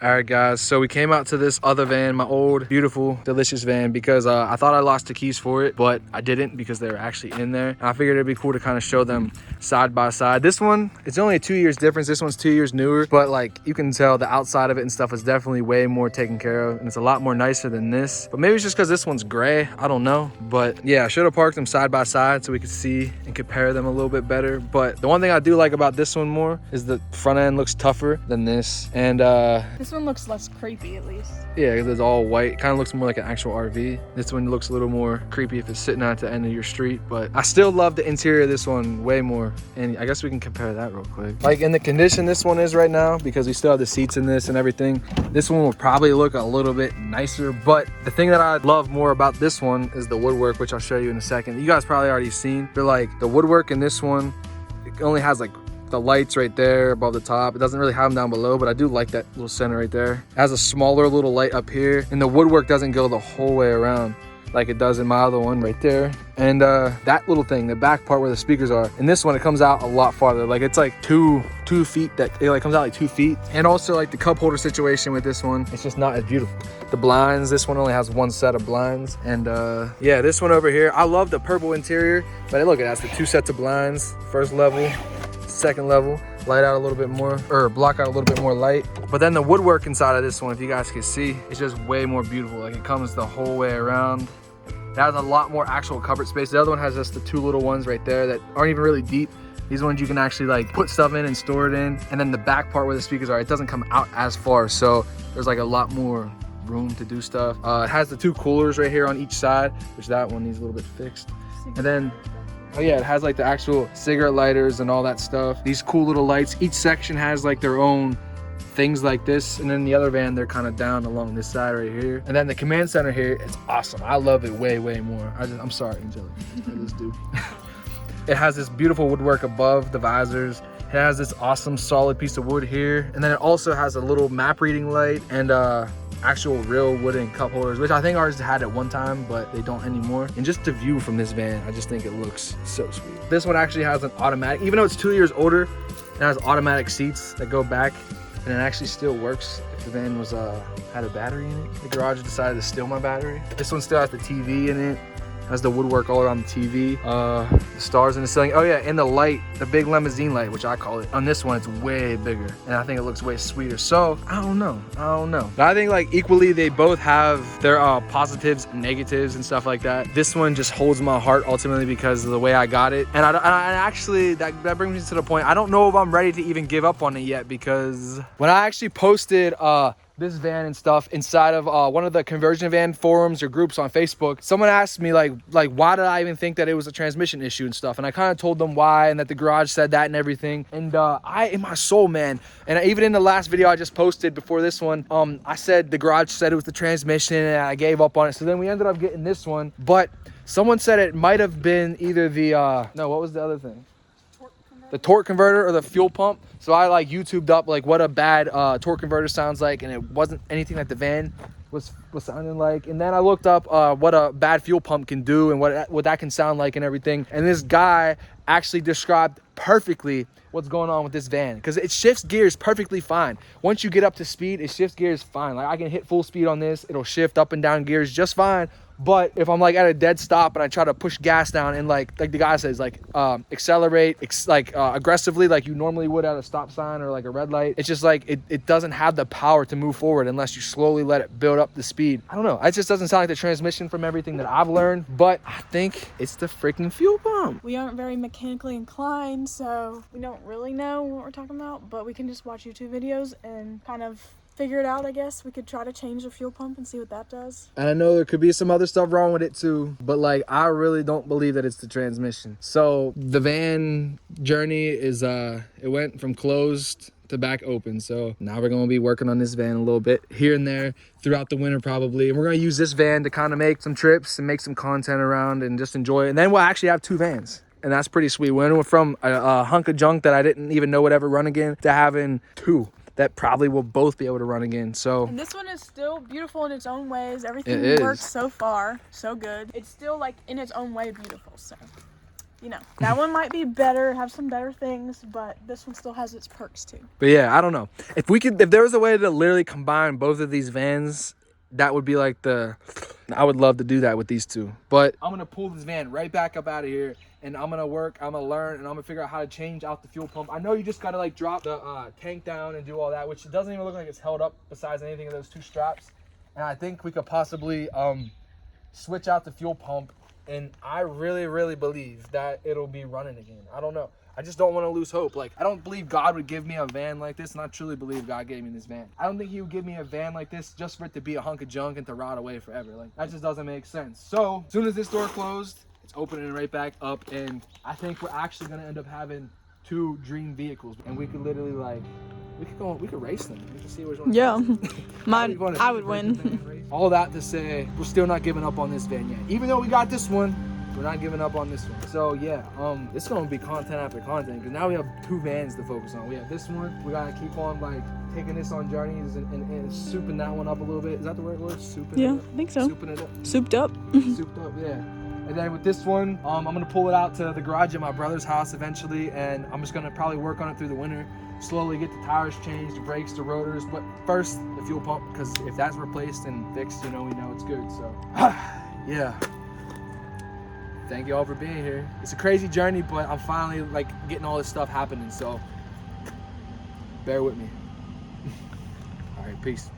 All right, guys, so we came out to this other van, my old, beautiful, delicious van, because I thought I lost the keys for it, but I didn't because they were actually in there. And I figured it'd be cool to kind of show them side by side. This one, it's only a 2 years difference. This one's 2 years newer, but like you can tell the outside of it and stuff is definitely way more taken care of, and it's a lot more nicer than this. But maybe it's just because this one's gray, I don't know. But yeah, I should have parked them side by side so we could see and compare them a little bit better. But the one thing I do like about this one more is the front end looks tougher than this. And this one looks less creepy, at least. yeah, because it's all white. It kind of looks more like an actual RV. This one looks a little more creepy if it's sitting at the end of your street, but I still love the interior of this one way more. And I guess we can compare that real quick. Like in the condition this one is right now, because we still have the seats in this and everything, this one will probably look a little bit nicer. But the thing that I love more about this one is the woodwork, which I'll show you in a second. You guys probably already seen, but like the woodwork in this one, it only has like the lights right there above the top. It doesn't really have them down below, but I do like that little center right there. It has a smaller little light up here, and the woodwork doesn't go the whole way around like it does in my other one right there. And that little thing, the back part where the speakers are, in this one it comes out a lot farther. Like it's like two feet, that it like comes out like 2 feet. And also like the cup holder situation with this one, it's just not as beautiful. The blinds, this one only has one set of blinds. And yeah, this one over here, I love the purple interior, but look, it has the 2 sets of blinds, first level, second level, light out a little bit more, or block out a little bit more light. But then the woodwork inside of this one, if you guys can see, it's just way more beautiful. Like it comes the whole way around. It has a lot more actual covered space. The other one has just the 2 little ones right there that aren't even really deep. These ones you can actually like put stuff in and store it in. And then the back part where the speakers are, it doesn't come out as far. So there's like a lot more room to do stuff. It has the 2 coolers right here on each side, which that one needs a little bit fixed. And then oh yeah, it has like the actual cigarette lighters and all that stuff. These cool little lights. Each section has like their own things like this. And then the other van, they're kind of down along this side right here. And then the command center here, it's awesome. I love it way, way more. I'm sorry, Angelica. I just do. It has this beautiful woodwork above the visors. It has this awesome solid piece of wood here. And then it also has a little map reading light and actual real wooden cup holders, which I think ours had at one time, but they don't anymore. And just the view from this van, I just think it looks so sweet. This one actually has an automatic, even though it's 2 years older, it has automatic seats that go back, and it actually still works if the van was had a battery in it. The garage decided to steal my battery. This one still has the TV in it. Has the woodwork all around the TV, the stars in the ceiling. Oh yeah, and the light, the big limousine light, which I call it. On this one, it's way bigger, and I think it looks way sweeter. So I don't know. But I think like equally, they both have their positives and negatives and stuff like that. This one just holds my heart ultimately because of the way I got it. And I actually, that brings me to the point, I don't know if I'm ready to even give up on it yet, because when I actually posted this van and stuff inside of one of the conversion van forums or groups on Facebook, someone asked me like why did I even think that it was a transmission issue and stuff, and I kind of told them why, and that the garage said that and everything. And I, in my soul, man, and even in the last video I just posted before this one, I said the garage said it was the transmission, and I gave up on it. So then we ended up getting this one, but someone said it might have been either the no, what was the other thing? The torque converter or the fuel pump. So I like YouTubed up like what a bad torque converter sounds like, and it wasn't anything that the van was sounding like. And then I looked up what a bad fuel pump can do and what that can sound like and everything. And this guy actually described perfectly what's going on with this van, because it shifts gears perfectly fine. Once you get up to speed, it shifts gears fine. Like I can hit full speed on this, it'll shift up and down gears just fine. But if I'm like at a dead stop and I try to push gas down and like the guy says, like accelerate aggressively like you normally would at a stop sign or like a red light, it's just like it doesn't have the power to move forward unless you slowly let it build up the speed. I don't know, it just doesn't sound like the transmission from everything that I've learned, but I think it's the freaking fuel pump. We aren't very mechanically inclined, so we don't really know what we're talking about, but we can just watch YouTube videos and kind of figure it out. I guess we could try to change the fuel pump and see what that does. And I know there could be some other stuff wrong with it too, but like I really don't believe that it's the transmission. So the van journey is it went from closed to back open. So now we're gonna be working on this van a little bit here and there throughout the winter probably, and we're gonna use this van to kind of make some trips and make some content around and just enjoy it. And then we'll actually have 2 vans, and that's pretty sweet. We went from a hunk of junk that I didn't even know would ever run again to having 2 that probably will both be able to run again. So, and this one is still beautiful in its own ways. Everything works so far, so good. It's still like in its own way beautiful. So you know, that one might be better, have some better things, but this one still has its perks too. But yeah, I don't know. If there was a way to literally combine both of these vans, that would be like I would love to do that with these two. But I'm gonna pull this van right back up out of here, and I'm gonna work, I'm gonna learn, and I'm gonna figure out how to change out the fuel pump. I know you just gotta like drop the tank down and do all that, which doesn't even look like it's held up besides anything of those two straps. And I think we could possibly switch out the fuel pump, and I really believe that it'll be running again. I don't know. I just don't want to lose hope. Like, I don't believe God would give me a van like this, and I truly believe God gave me this van. I don't think he would give me a van like this just for it to be a hunk of junk and to rot away forever. Like, that just doesn't make sense. So, as soon as this door closed, it's opening right back up, and I think we're actually going to end up having 2 dream vehicles, and we could literally, like, we could race them. We could see which one. Yeah, mine, I would win. All that to say, we're still not giving up on this van yet. Even though we got this one, we're not giving up on this one. So yeah, it's gonna be content after content, because now we have 2 vans to focus on. We have this one. We gotta keep on like taking this on journeys and souping that one up a little bit. Is that the right word? Souping it up? I think so. Souping it up. Souped up. Souped up, yeah. And then with this one, I'm gonna pull it out to the garage at my brother's house eventually, and I'm just gonna probably work on it through the winter. Slowly get the tires changed, the brakes, the rotors, but first the fuel pump, because if that's replaced and fixed, you know, we know it's good. So yeah, thank you all for being here. It's a crazy journey, but I'm finally like getting all this stuff happening, so bear with me. All right, peace.